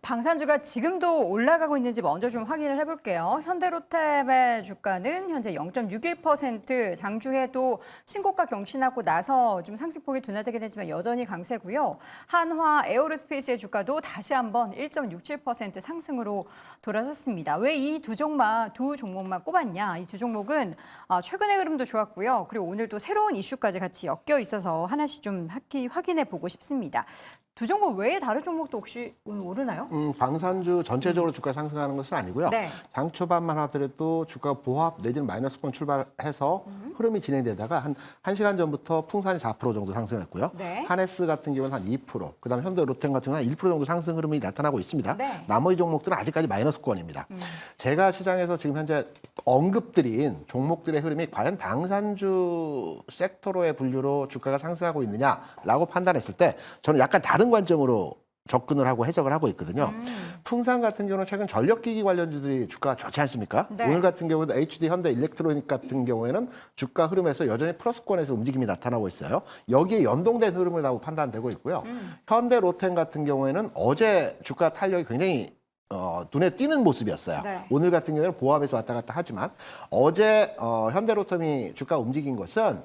방산주가 지금도 올라가고 있는지 먼저 좀 확인을 해볼게요. 현대로템의 주가는 현재 0.61%, 장중에도 신고가 경신하고 나서 좀 상승폭이 둔화되긴 했지만 여전히 강세고요. 한화 에어로스페이스의 주가도 다시 한번 1.67% 상승으로 돌아섰습니다. 왜 이 두 종목만 꼽았냐? 이 두 종목은 최근의 흐름도 좋았고요. 그리고 오늘 또 새로운 이슈까지 같이 엮여 있어서 하나씩 좀 확인해 보고 싶습니다. 두 종목 외에 다른 종목도 혹시 오늘 오르나요? 방산주 전체적으로 주가 상승하는 것은 아니고요. 네. 장 초반만 하더라도 주가 보합 내지는 마이너스권 출발해서 흐름이 진행되다가 한 1시간 전부터 풍산이 4% 정도 상승했고요. 네. 한에스 같은 경우는 한 2%, 그다음 현대 로템 같은 경우는 한 1% 정도 상승 흐름이 나타나고 있습니다. 네. 나머지 종목들은 아직까지 마이너스권입니다. 제가 시장에서 지금 현재 언급드린 종목들의 흐름이 과연 방산주 섹터로의 분류로 주가가 상승하고 있느냐라고 판단했을 때 저는 약간 다른 관점으로 접근을 하고 해석을 하고 있거든요. 풍산 같은 경우는 최근 전력기기 관련주들이 주가가 좋지 않습니까? 네. 오늘 같은 경우도 HD 현대 일렉트로닉 같은 경우에는 주가 흐름에서 여전히 플러스권에서 움직임이 나타나고 있어요. 여기에 연동된 흐름이라고 판단되고 있고요. 현대 로템 같은 경우에는 어제 주가 탄력이 굉장히 눈에 띄는 모습이었어요. 네. 오늘 같은 경우에는 보합에서 왔다 갔다 하지만 어제 현대로템이 주가 움직인 것은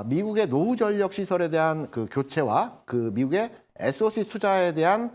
미국의 노후 전력 시설에 대한 그 교체와 그 미국의 SOC 투자에 대한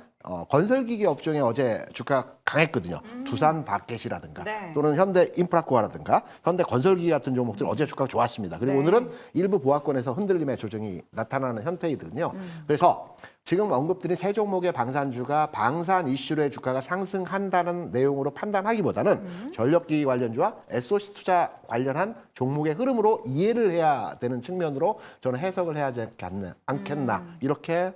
건설기기 업종에 어제 주가 강했거든요. 두산 바켓이라든가 네. 또는 현대 인프라코어라든가 현대 건설기기 같은 종목들은 어제 주가가 좋았습니다. 그리고 네. 오늘은 일부 보합권에서 흔들림의 조정이 나타나는 형태이거든요. 그래서 지금 언급드린 세 종목의 방산주가 방산 이슈로의 주가가 상승한다는 내용으로 판단하기보다는 전력기기 관련주와 SOC 투자 관련한 종목의 흐름으로 이해를 해야 되는 측면으로 저는 해석을 해야 되지 않겠나 이렇게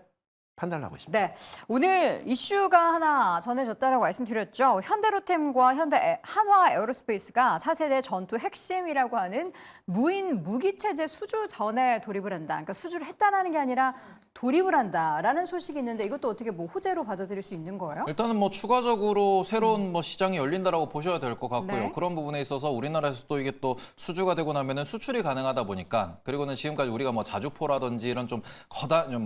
판단을 하고 있습니다. 네, 오늘 이슈가 하나 전해졌다라고 말씀드렸죠. 현대로템과 한화 에어로스페이스가 차세대 전투 핵심이라고 하는 무인 무기 체제 수주 전에 돌입을 한다. 그러니까 수주를 했다는 게 아니라 돌입을 한다라는 소식이 있는데 이것도 어떻게 뭐 호재로 받아들일 수 있는 거예요? 일단은 뭐 추가적으로 새로운 뭐 시장이 열린다라고 보셔야 될 것 같고요. 네. 그런 부분에 있어서 우리나라에서 또 이게 또 수주가 되고 나면은 수출이 가능하다 보니까 그리고는 지금까지 우리가 뭐 자주포라든지 이런 좀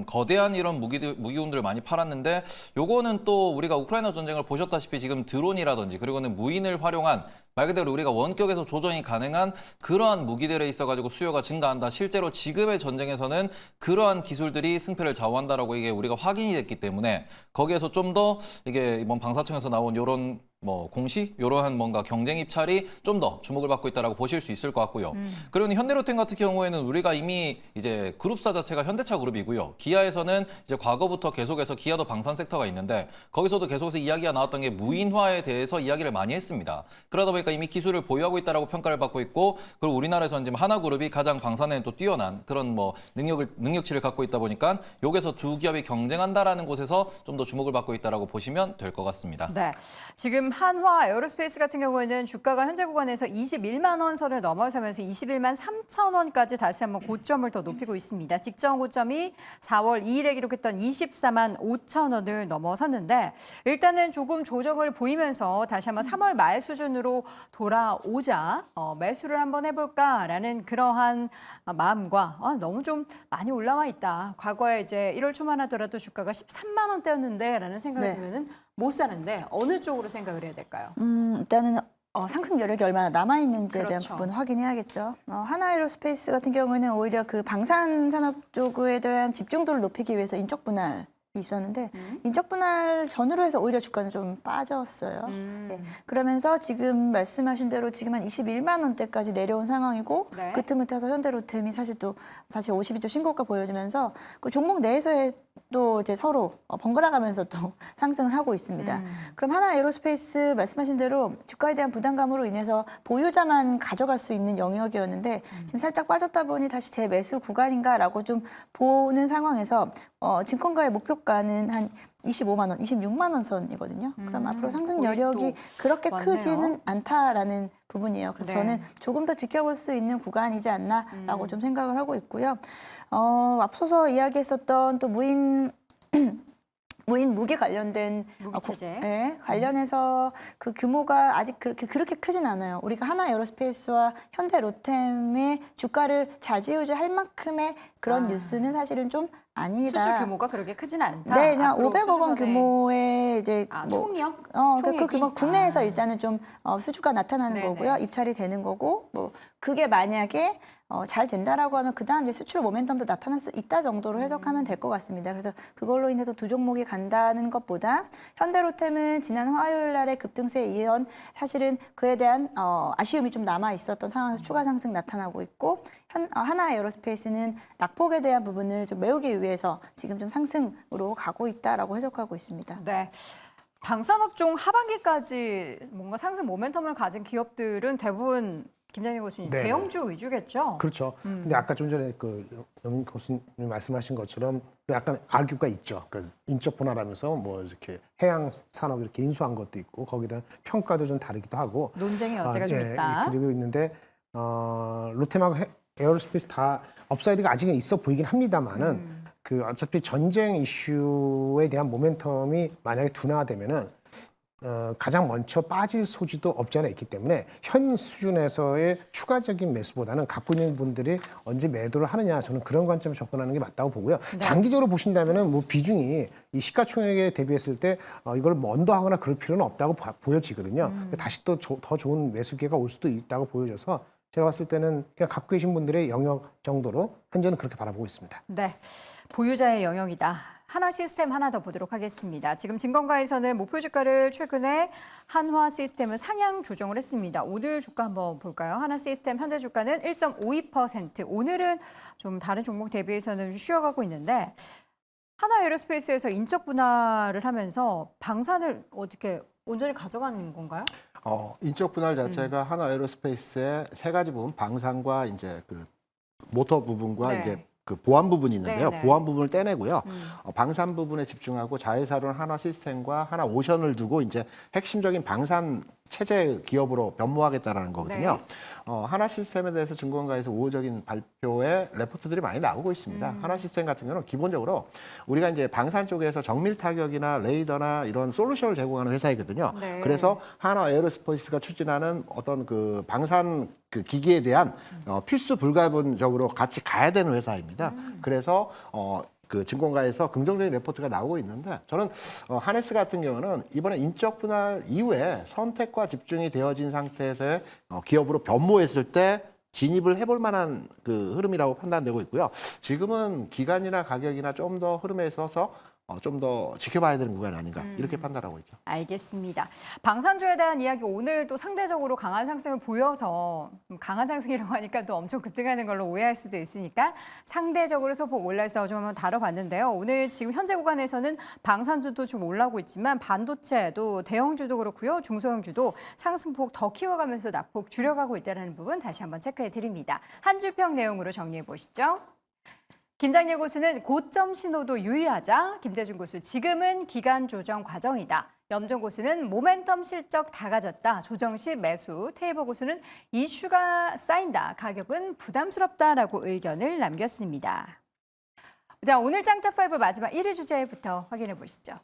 거대한 이런 무기군들을 많이 팔았는데 요거는 또 우리가 우크라이나 전쟁을 보셨다시피 지금 드론이라든지 그리고는 무인을 활용한 말 그대로 우리가 원격에서 조정이 가능한 그러한 무기들에 있어가지고 수요가 증가한다. 실제로 지금의 전쟁에서는 그러한 기술들이 승패를 좌우한다라고 이게 우리가 확인이 됐기 때문에 거기에서 좀 더 이게 이번 방사청에서 나온 요런 뭐 공시 이러한 뭔가 경쟁 입찰이 좀 더 주목을 받고 있다라고 보실 수 있을 것 같고요. 그리고 현대로템 같은 경우에는 우리가 이미 이제 그룹사 자체가 현대차 그룹이고요. 기아에서는 이제 과거부터 계속해서 기아도 방산 섹터가 있는데 거기서도 계속해서 이야기가 나왔던 게 무인화에 대해서 이야기를 많이 했습니다. 그러다 보니까 이미 기술을 보유하고 있다라고 평가를 받고 있고 그리고 우리나라에서는 지금 하나그룹이 가장 방산에 또 뛰어난 그런 뭐 능력치를 갖고 있다 보니까 여기서 두 기업이 경쟁한다라는 곳에서 좀 더 주목을 받고 있다라고 보시면 될 것 같습니다. 네, 지금 한화 에어로스페이스 같은 경우에는 주가가 현재 구간에서 21만 원 선을 넘어서면서 21만 3천 원까지 다시 한번 고점을 더 높이고 있습니다. 직전 고점이 4월 2일에 기록했던 24만 5천 원을 넘어섰는데 일단은 조금 조정을 보이면서 다시 한번 3월 말 수준으로 돌아오자 매수를 한번 해볼까라는 그러한 마음과 너무 좀 많이 올라와 있다. 과거에 이제 1월 초만 하더라도 주가가 13만 원대였는데라는 생각이 네. 들면은 못 사는데 어느 쪽으로 생각을 해야 될까요? 일단은 상승 여력이 얼마나 남아있는지에 대한 그렇죠. 부분 확인해야겠죠. 하나에로스페이스 같은 경우에는 오히려 그 방산 산업 쪽에 대한 집중도를 높이기 위해서 인적 분할이 있었는데 인적 분할 전후로 해서 오히려 주가는 좀 빠졌어요. 네. 그러면서 지금 말씀하신 대로 지금 한 21만 원대까지 내려온 상황이고 네. 그 틈을 타서 현대로템이 사실 또 다시 52주 신고가 보여주면서 그 종목 내에서의 또 이제 서로 번갈아가면서 또 상승을 하고 있습니다. 그럼 하나 에어로스페이스 말씀하신 대로 주가에 대한 부담감으로 인해서 보유자만 가져갈 수 있는 영역이었는데 지금 살짝 빠졌다 보니 다시 재매수 구간인가라고 좀 보는 상황에서 증권가의 목표가는 한 25만 원, 26만 원 선이거든요. 그럼 앞으로 상승 여력이 그렇게 많네요. 크지는 않다라는 부분이에요. 그래서 네. 저는 조금 더 지켜볼 수 있는 구간이지 않나라고 좀 생각을 하고 있고요. 앞서서 이야기했었던 또 무인 무기 관련된 무기 체제. 관련해서 그 규모가 아직 그렇게 크진 않아요. 우리가 하나 에어로스페이스와 현대 로템의 주가를 좌지우지할 만큼의 그런 뉴스는 사실은 좀 아니다. 수주 규모가 그렇게 크진 않다. 네, 그냥 앞으로 500억 원 수주전에. 규모의 이제 총이요? 그 총액이? 규모 국내에서 일단은 좀 수주가 나타나는 네네. 거고요. 입찰이 되는 거고 뭐 그게 만약에 잘 된다라고 하면 그다음 이제 수출 모멘텀도 나타날 수 있다 정도로 해석하면 될 것 같습니다. 그래서 그걸로 인해서 두 종목이 간다는 것보다 현대로템은 지난 화요일 날의 급등세에 이은 사실은 그에 대한 아쉬움이 좀 남아 있었던 상황에서 추가 상승 나타나고 있고 하나 에어로스페이스는 낙폭에 대한 부분을 좀 메우기 위해서 지금 좀 상승으로 가고 있다라고 해석하고 있습니다. 네. 방산업종 하반기까지 뭔가 상승 모멘텀을 가진 기업들은 대부분 김장일 교수님 네. 대형주 위주겠죠? 그렇죠. 근데 아까 좀 전에 연 교수님 말씀하신 것처럼 약간 아규가 있죠. 그 인적 분할하면서 뭐 이렇게 해양 산업 이렇게 인수한 것도 있고 거기에 대한 평가도 좀 다르기도 하고 논쟁의 여지가 좀 있다. 그리고 있는데 롯데하고 에어로스페이스 다 업사이드가 아직은 있어 보이긴 합니다만은 그 어차피 전쟁 이슈에 대한 모멘텀이 만약에 둔화되면은 가장 먼저 빠질 소지도 없지 않아 있기 때문에 현 수준에서의 추가적인 매수보다는 갖고 있는 분들이 언제 매도를 하느냐 저는 그런 관점을 접근하는 게 맞다고 보고요. 네. 장기적으로 보신다면은 뭐 비중이 이 시가총액에 대비했을 때 이걸 뭐 언더하거나 그럴 필요는 없다고 보여지거든요. 다시 또 더 좋은 매수 기회가 올 수도 있다고 보여져서 제가 봤을 때는 그냥 갖고 계신 분들의 영역 정도로 현재는 그렇게 바라보고 있습니다. 네. 보유자의 영역이다. 하나 시스템 하나 더 보도록 하겠습니다. 지금 증권가에서는 목표 주가를 최근에 한화 시스템은 상향 조정을 했습니다. 오늘 주가 한번 볼까요? 하나 시스템 현재 주가는 1.52%. 오늘은 좀 다른 종목 대비해서는 쉬어가고 있는데 하나 에어로스페이스에서 인적 분할을 하면서 방산을 어떻게 온전히 가져가는 건가요? 인적 분할 자체가 하나 에어로스페이스의 세 가지 부분, 방산과 이제 그 모터 부분과 네. 이제 그 보안 부분이 있는데요. 네. 보안 부분을 떼내고요. 방산 부분에 집중하고 자회사로는 하나 시스템과 하나 오션을 두고 이제 핵심적인 방산 체제 기업으로 변모하겠다라는 거거든요. 하나 시스템에 대해서 증권가에서 우호적인 발표에 레포트들이 많이 나오고 있습니다. 하나 시스템 같은 경우는 기본적으로 우리가 이제 방산 쪽에서 정밀 타격이나 레이더나 이런 솔루션을 제공하는 회사이거든요. 네. 그래서 하나 에어로스페이스가 추진하는 어떤 그 방산 그 기기에 대한 필수 불가분적으로 같이 가야 되는 회사입니다. 그래서 그 증권가에서 긍정적인 레포트가 나오고 있는데 저는 하네스 같은 경우는 이번에 인적 분할 이후에 선택과 집중이 되어진 상태에서의 기업으로 변모했을 때 진입을 해볼 만한 그 흐름이라고 판단되고 있고요. 지금은 기간이나 가격이나 좀 더 흐름에 있어서 좀 더 지켜봐야 되는 구간이 아닌가 이렇게 판단하고 있죠. 알겠습니다. 방산주에 대한 이야기 오늘도 상대적으로 강한 상승을 보여서 강한 상승이라고 하니까 또 엄청 급등하는 걸로 오해할 수도 있으니까 상대적으로 소폭 올라서 좀 한번 다뤄봤는데요. 오늘 지금 현재 구간에서는 방산주도 좀 올라오고 있지만 반도체도 대형주도 그렇고요. 중소형주도 상승폭 더 키워가면서 낙폭 줄여가고 있다는 부분 다시 한번 체크해 드립니다. 한 줄평 내용으로 정리해 보시죠. 김장일 고수는 고점 신호도 유의하자. 김대중 고수 지금은 기간 조정 과정이다. 염정 고수는 모멘텀 실적 다 가졌다. 조정 시 매수. 테이버 고수는 이슈가 쌓인다. 가격은 부담스럽다라고 의견을 남겼습니다. 자, 오늘 짱탑5 마지막 1위 주제부터 확인해 보시죠.